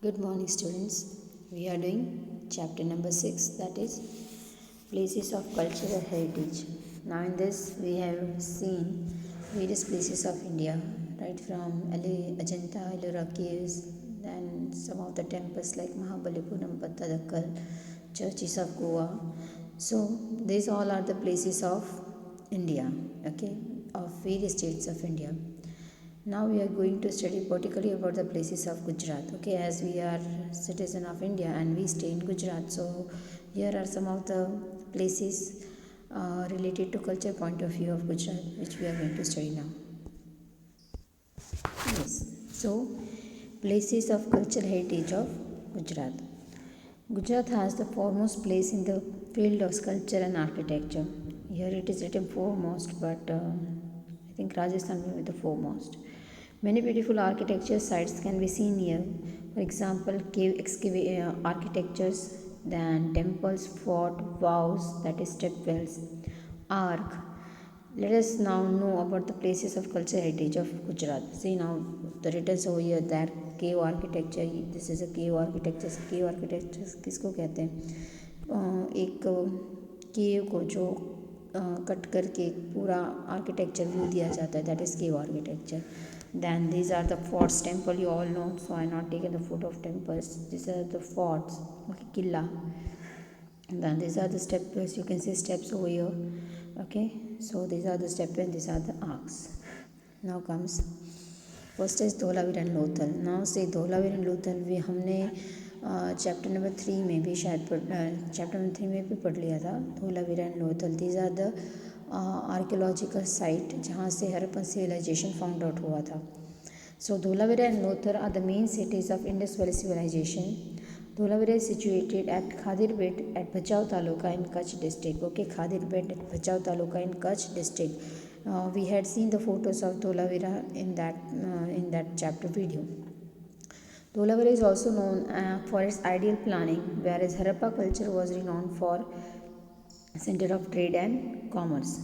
Good morning, students. We are doing chapter number 6, that is places of cultural heritage. Now, in this, we have seen various places of India, right from Ajanta, Ellora caves, then some of the temples like Mahabalipuram, Pattadakkal, churches of Goa. So, these all are the places of India, okay, of various states of India. Now we are going to study particularly about the places of Gujarat. Okay, as we are citizen of India and we stay in Gujarat, so here are some of the places related to culture point of view of Gujarat, which we are going to study now. Yes, so places of cultural heritage of Gujarat. Gujarat has the foremost place in the field of sculpture and architecture. Here it is written foremost, but I think Rajasthan will be the foremost. Many beautiful architecture sites can be seen here. For example, cave architectures, then temples, fort, vows, that is step wells, ark. Let us now know about the places of cultural heritage of Gujarat. See now the written over here that cave architecture. This is a cave architecture. Cave architecture किसको कहते हैं? एक केव को जो cut करके पूरा architecture view दिया जाता है, that is cave architecture. Then these are the forts, temple you all know, so I not taken the photo of temples. These are the forts, okay, killa. And then these are the steps, you can see steps over here, okay. So these are the steps and these are the arcs. Now comes first is Dholavira and Lothal. Now से Dholavira and Lothal भी हमने chapter number 3 में भी शायद chapter number 3 में भी पढ़ लिया था. Dholavira and Lothal, these are the archaeological site जहाँ से हरप्पन सिविलाइजेशन फाउंड आउट हुआ था. So Dholavira and Lothal are the main cities of Indus valley civilization. Dholavira is situated at Khadir-Bed at Bhachau Taluka in Kutch district. Okay, Khadir-Bed at Bhachau Taluka in Kutch district. We had seen the photos of Dholavira in that chapter video. Dholavira is also known for its ideal planning, whereas Harappa culture was renowned for center of trade and commerce.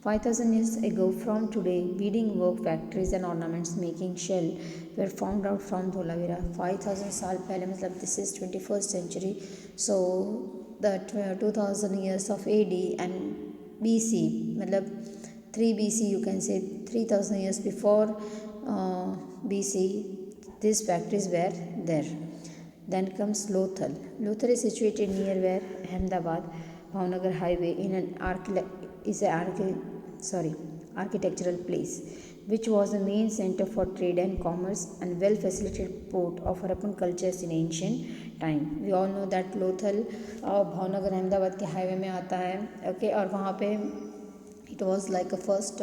5,000 years ago from today, beading work factories and ornaments making shell were found out from Dholavira. 5,000 साल पहले, मतलब this is 21st century, so the 2000 years of AD and BC, मतलब 3 BC, you can say 3000 years before BC, these factories were there. Then comes Lothal. Lothal is situated near where Ahmedabad Bhavnagar highway in an architectural place, which was the main center for trade and commerce and well facilitated port of Harappan cultures in ancient time. We all know that Lothal Bhavnagar Ahmedabad के highway में आता है, okay, और वहाँ पे it was like a first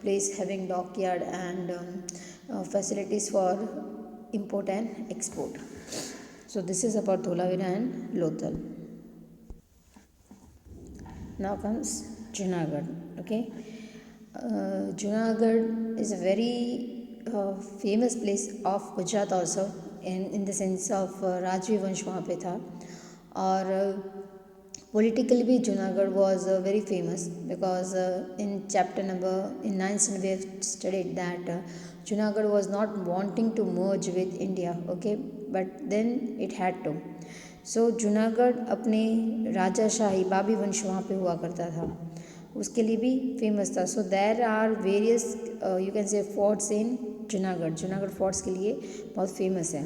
place having dockyard and facilities for import and export. So this is about Dholavira and Lothal. Now comes Junagadh. Okay, Junagadh is a very famous place of Gujarat also, in the sense of Rajvi वंश वहाँ पे था. और politically भी Junagadh was very famous because in chapter number in 9th we have studied that Junagadh was not wanting to merge with India, okay, but then it had to. सो जूनागढ़ अपने राजाशाही बाबी वंश वहाँ पे हुआ करता था, उसके लिए भी फेमस था. So there are various you can say forts in Junagadh. Junagadh forts के लिए बहुत फेमस है.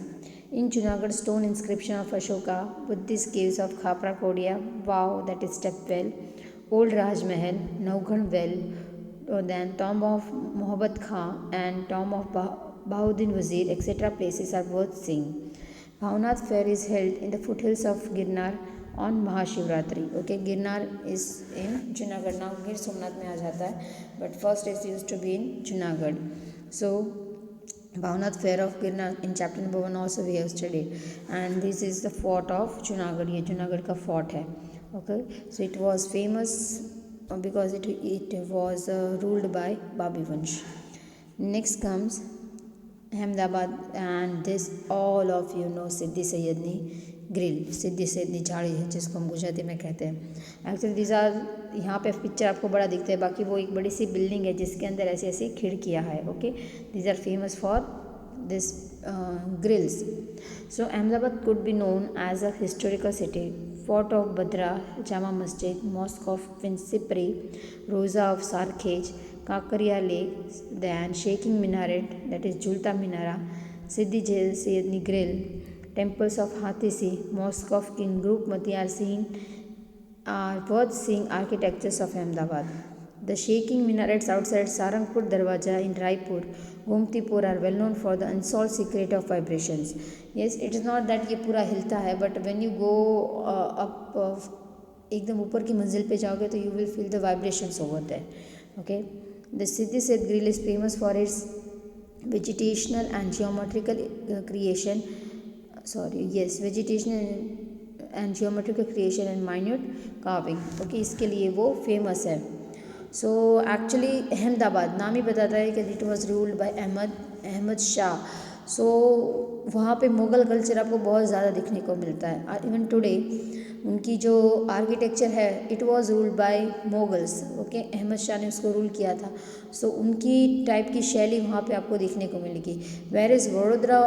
In Junagadh stone inscription of Ashoka, Buddhist caves of Khapra Kodiya, vav that is step well, old Rajmahal, Navgadh well, then tomb of Mohabbat Khan and tomb of Bahauddin Wazir, etc. places are worth seeing. Bhavnath fair is held in the foothills of Girnar on Mahashivratri. Okay, Girnar is in Junagadh. Now Gir Somnath में आ जाता है, but first it used to be in Junagadh. So Bhavnath fair of Girnar in chapter number 1 also we have studied, and this is the fort of Junagadh. ये Junagadh का fort है. Okay, so it was famous because it was ruled by Babi Vansh. Next comes Ahmedabad, and this all of you know Sidi सैयदनी grill, Sidi सैयदनी झाड़ी है जिसको हम गुजराती में कहते हैं. एक्चुअली दीज आर, यहाँ पे पिक्चर आपको बड़ा दिखता है, बाकी वो एक बड़ी सी बिल्डिंग है जिसके अंदर ऐसी ऐसी खिड़कियाँ है. Okay, these are famous for this grills. So Ahmedabad could be known as a historical city. Fort of Badra, Jama Masjid, Mosque of Vinsipri, Rosa of Sarkhej, Kakaria Lake, then Shaking Minaret, that is Julta Minara, Siddhi Jail Sayyidni Grill, temples of Hathisi, Mosque of King Rupmati are seen are worth seeing architectures of Ahmedabad. The shaking minarets outside Sarangpur Darwaja in Raipur, Gomtipur are well known for the unsolved secret of vibrations. Yes, it is not that ये पूरा हिलता है, but when you go up एकदम ऊपर की मंजिल पे जाओगे तो you will feel the vibrations over there. Okay, the Siddhi Seth Grill is famous for its vegetational and geometrical creation. Vegetation and geometrical creation and minute carving. Okay, इसके लिए वो फेमस है. सो एक्चुअली अहमदाबाद नाम ही बताता है कि it was ruled by Ahmad Shah. So वहाँ पे मुग़ल कल्चर आपको बहुत ज़्यादा दिखने को मिलता है. इवन टुडे उनकी जो आर्किटेक्चर है it was ruled by Mughals. Okay, Ahmad Shah ने उसको रूल किया था. सो उनकी टाइप की शैली वहाँ पे आपको देखने को मिलेगी. Where is Vadodara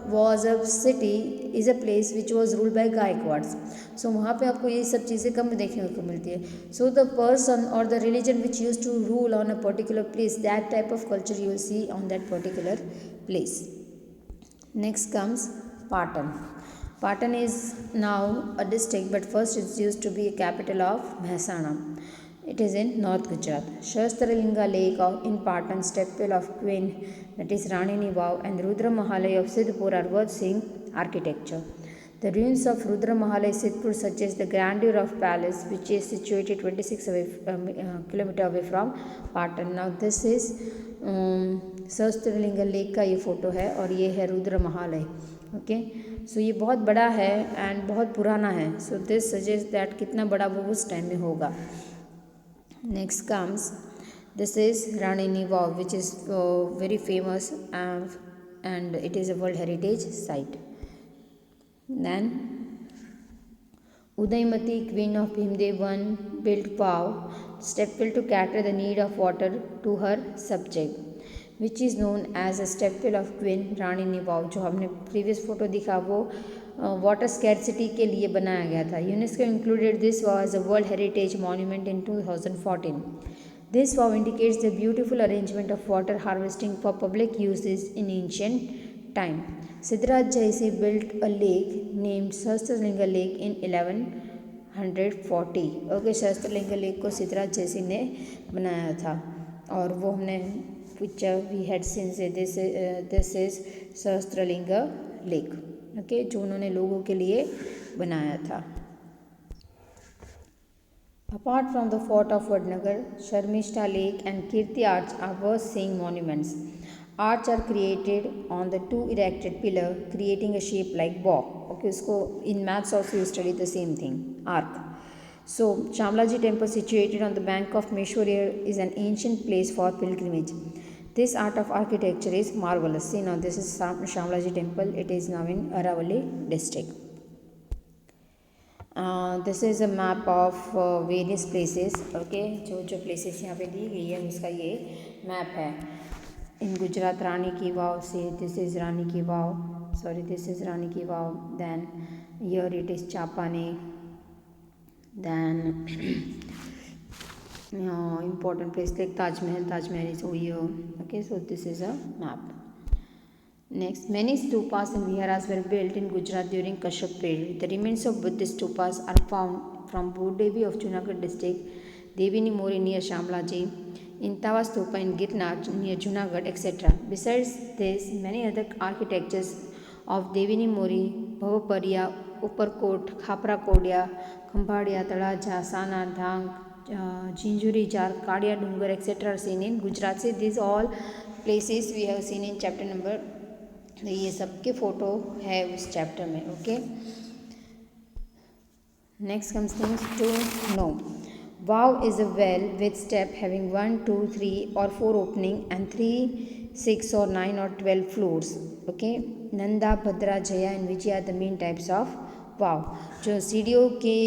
was a city is a place which was ruled by Gaikwads. So वहाँ पे आपको ये सब चीज़ें कम देखने को मिलती है. So the person or the religion which use to rule on a particular place, that type of culture you will see on that particular place. Next comes Patan. Patan is now a district, but first it used to be a capital of Mehsana. It is in North Gujarat. Shastralinga Lake in Patan, Temple of Queen, that is Ranini Vav, and Rudra Mahalai of Siddhpur are worth seeing architecture. The ruins of Rudra Mahalai Siddhpur suggest the grandeur of palace, which is situated 26 kilometer away from Patan. Now this is Sahastraling lake का ये photo है और ये है Rudra Mahalaya. Okay, सो ये बहुत बड़ा है एंड बहुत पुराना है. सो दिस सजेस्ट दैट कितना बड़ा वो उस टाइम में होगा. Next comes this is Rani Vav which is very famous and it is a world heritage site. Then Udaymati, queen of Bhimdev I, built vow, stepwell to cater the need of water to her subject, which is known as a stepwell of Queen Rani Vav. जो हमने previous photo दिखा वो water scarcity के लिए बनाया गया था. UNESCO included this vav as a world heritage monument in 2014. This vow indicates the beautiful arrangement of water harvesting for public uses in ancient time. Siddharth Jaisi built a lake named Sahasralinga Lake in 1140. Okay, Sahastralinga lake को सिद्धराज जैसी ने बनाया था और वो हमने picture we had seen से this is Sahastralinga lake. Okay, जो उन्होंने लोगों के लिए बनाया था. Apart from the fort of Vadnagar, Sharmishta Lake and Kirti Arch are worth seeing monuments. Arch are created on the two erected pillar, creating a shape like bow. Okay, उसको in maths also you study the same thing, arc. So Shamlaji temple situated on the bank of Meshwari is an ancient place for pilgrimage. This art of architecture is marvelous. See, now this is Shamlaji temple. It is now in Aravalli district. This is a map of various places. Okay, जो places यहाँ पे दी गई है उसका ये map है. In Gujarat, Rani Ki Vav, say this is Rani Ki Vav. Sorry, this is Rani Ki Vav. Then here it is Chapane. Then important place like Taj Mahal. Taj Mahal is over here. Okay, so this is a map. Next, many stupas and viharas were built in Gujarat during Kashyap period. The remains of Buddhist stupas are found from Bodevi of Junagadh district, Devini Mori near Shamlaji, in Tava Stupa in Girnar near Junagadh, etc. Besides this, many other architectures of Devini Mori, Bhavapariya, Upperkot, Khapra Kodya, Khambhadiya, Talaja, Sana, Dhang, Jinjuri Jar, Kadia Dungar, etc. are seen in Gujarat. See, these all places we have seen in chapter number. ये सबके photo है उस chapter में. Okay, next comes things to know. Vav is a well with step having 1, 2, 3 और 4 opening and 3, 6 और 9 और 12 floors. Okay, Nanda, Bhadra, Jaya and Vijaya are the main types of vav. जो सीढ़ियों के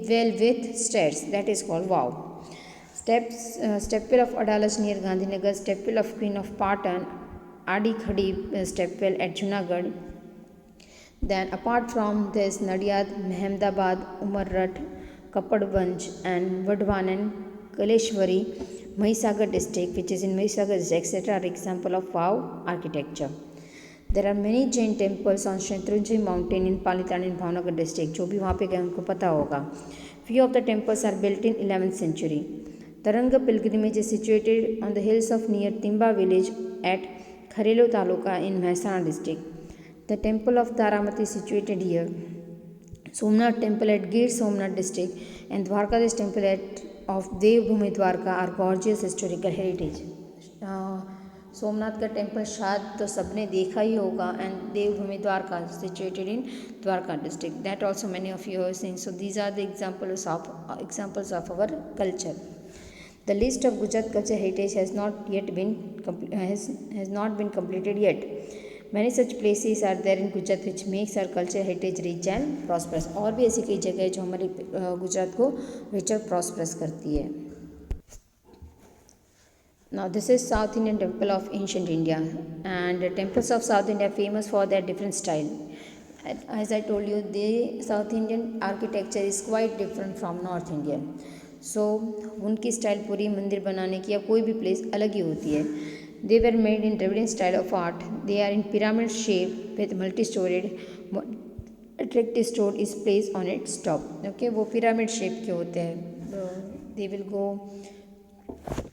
well with stairs, that is called vav. Stepwell of Adalaj near Gandhinagar, stepwell of queen of Patan Adi Khadi stepwell at Junagadh. Then apart from this, Nadiad, Mehmedabad, Umarrat, Kapadganj and Vadhavan, Kaleshwari, Mahisagar district, which is in Mahisagar district, etc. are example of wow architecture. There are many Jain temples on Shatrunjay mountain in Palitan in Bhavnagar district. जो भी वहाँ पे गए उनको पता होगा. Few of the temples are built in 11th century. Taranga pilgrimage is situated on the hills of near Timba village at Kharelo Taluka in Mehsana district. The temple of Taramati is situated here. Somnath temple at Gir Somnath district and Dwarkadish temple of Devbhumi Dwarka are gorgeous historical heritage. Somnath का temple शायद तो सबने देखा ही होगा and Devbhoomi Dwarka situated in Dwarka district that also many of you are seeing so these are the examples of our culture. The list of Gujarat culture heritage has not been completed yet. Many such places are there in Gujarat which makes our culture heritage rich and prosperous. और भी ऐसी कई जगह है जो हमारे गुजरात को rich और prosperous करती है. Now this is South Indian temple of ancient India, and the temples of South India are famous for their different style. As I told you, the South Indian architecture is quite different from North Indian. So उनकी style पूरी मंदिर बनाने की या कोई भी place अलग ही होती है. They were made in Dravidian style of art. They are in pyramid shape with multi-storied. Attractive stone is placed on its top. Okay, वो pyramid shape के होते हैं. They will go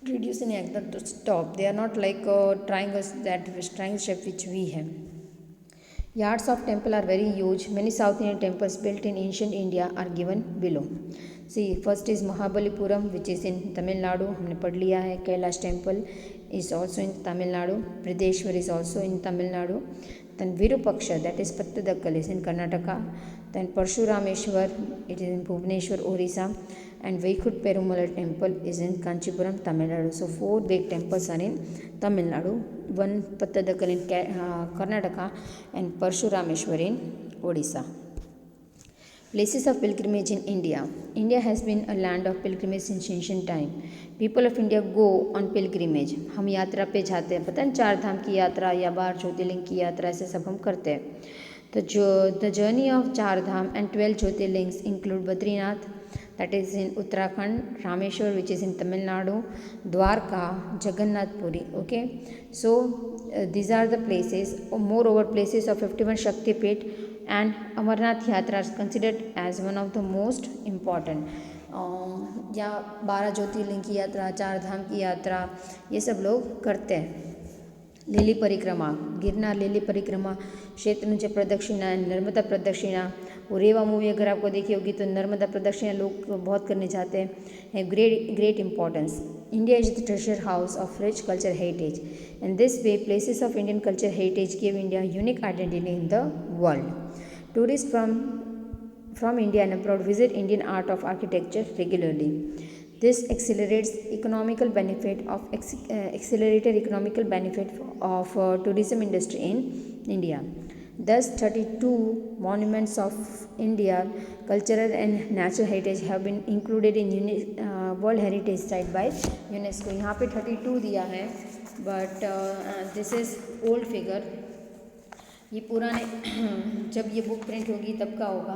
reducing at the top. They are not like triangles, that triangle shape which we have. Yards of temple are very huge. Many South Indian temples built in ancient India are given below. See, first is Mahabalipuram, which is in Tamil Nadu. हमने पढ़ लिया है. Kailash temple is also in Tamil Nadu. Brideshwar is also in Tamil Nadu. Then Virupaksha, that is Pattadakkal, is in Karnataka. Then Parshurameshwar, it is in Bhubaneswar, Orissa. And Vaikut Perumal temple is in Kanchipuram, Tamil Nadu. So 4 big temples are in Tamil Nadu. One Pattadakkal in Karnataka and Parshurameshwar in Odisha. Places of pilgrimage in India. India has been a land of pilgrimage since ancient time. People of India go on pilgrimage. हम यात्रा पे जाते हैं. पता है 4 धाम की यात्रा या 12 ज्योतिर्लिंग की यात्रा ऐसे सब हम करते हैं. The journey of 4 Dham and 12 jyotirlingas include Badrinath, that is in Uttarakhand, Rameshwar, which is in Tamil Nadu, Dwarka, Jagannath Puri. Okay, so these are the places. Moreover, places of 51 Shakti Pit and Amarnath Yatra is considered as one of the most important. या 12 ज्योतिर्लिंग की यात्रा, 4 धाम की यात्रा, ये सब लोग करते हैं. लिली परिक्रमा, गिरनार लिली परिक्रमा, शत्रुंजय प्रदक्षिणा, नर्मदा प्रदक्षिणा. वो रेवा मूवी अगर आपको देखी होगी तो नर्मदा प्रदक्षिणा लोग बहुत करने जाते हैं. Great importance. India is the treasure house of rich culture heritage. In this way places of Indian culture heritage give India unique identity in the world. Tourists from India and abroad visit Indian art of architecture regularly. This accelerated economical benefit of tourism industry in India. Thus, 32 monuments of India cultural and natural heritage have been included in World Heritage Site by UNESCO. यहाँ पे 32 दिया है, but this is old figure. ये पुराने जब ये book print होगी तब का होगा.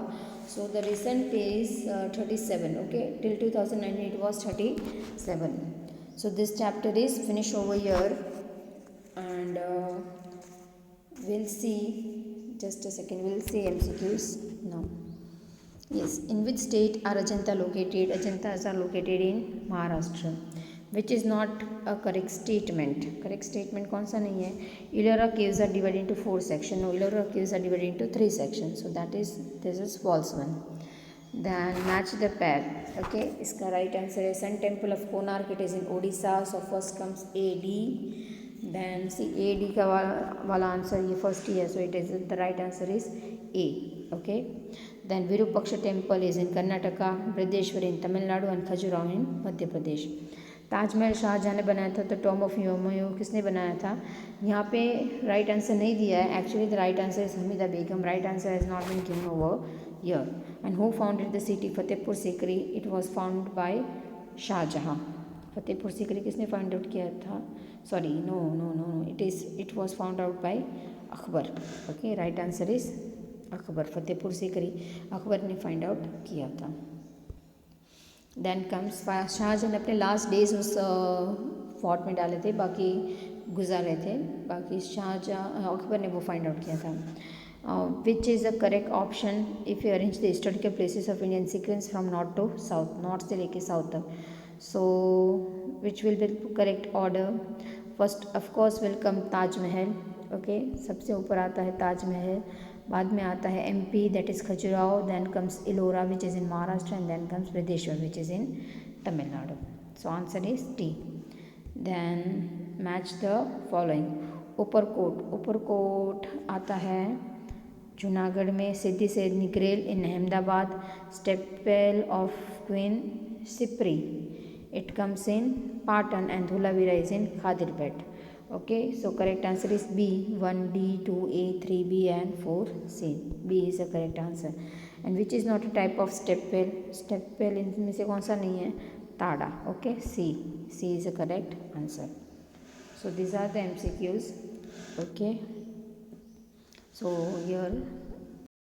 So the recent is 37. Okay, till 2019 it was 37. So this chapter is finish over here and will see just a second, we'll see MCQs now. Yes, in which state are Ajanta located? Ajantas are located in Maharashtra, which is not a correct statement. Correct statement कौन सा नहीं है? Ellora caves are divided into 4 sections. No, Ellora caves are divided into 3 sections. So this is false one. Then match the pair. Okay, इसका right answer है Sun Temple of Konark. It is in Odisha. So first comes AD. Then see AD का वाला answer ये first ही है. So it is the right answer is A. Okay. Then Virupaksha temple is in Karnataka, Brideshwar in Tamil Nadu and Khajuraho in Madhya Pradesh. Taj Mahal Shahjahan ने बनाया था. तो Tom of Humayun किसने बनाया था? यहाँ पे राइट आंसर नहीं दिया है. Actually the right answer is Hamida Begum. Right answer has not been given over here. And who founded the city Fatehpur Sikri? It was found by Shahjahan. Fatehpur Sikri किसने फाइंड आउट किया था? sorry, no, it was found out by Akbar. Okay, right answer is Akbar. Fatehpur Sikri Akbar ने find out किया था. Then comes Shahjahan ने अपने last days उस fort में डाले थे, बाकी गुजारे थे, बाकी शाहजहां अकबर ने वो फाइंड आउट किया था. Which is the correct option if you arrange the historical places of Indian sequence from north to south, north से लेके साउथ तक. So which will be correct order? First of course will come Taj Mahal. Okay, सबसे ऊपर आता है ताजमहल, बाद में आता है MP, that is Khajuraho, then comes Ellora which is in Maharashtra, and then comes Brihadeshwara which is in Tamil Nadu. So answer is T. Then match the following. Uparkot, Uparkot आता है जूनागढ़ में, सिद्धि से निग्रेल in Ahmedabad, stepwell of queen Sipri it comes in Patan, and Dhulavira is in Khadirpet. Okay, so correct answer is B. 1D, 2A, 3B and 4C. B is the correct answer. And which is not a type of stepwell? Stepwell इनमें से कौन सा नहीं है? ताड़ा. Okay, C. C is the correct answer. So these are the MCQs. Okay, so here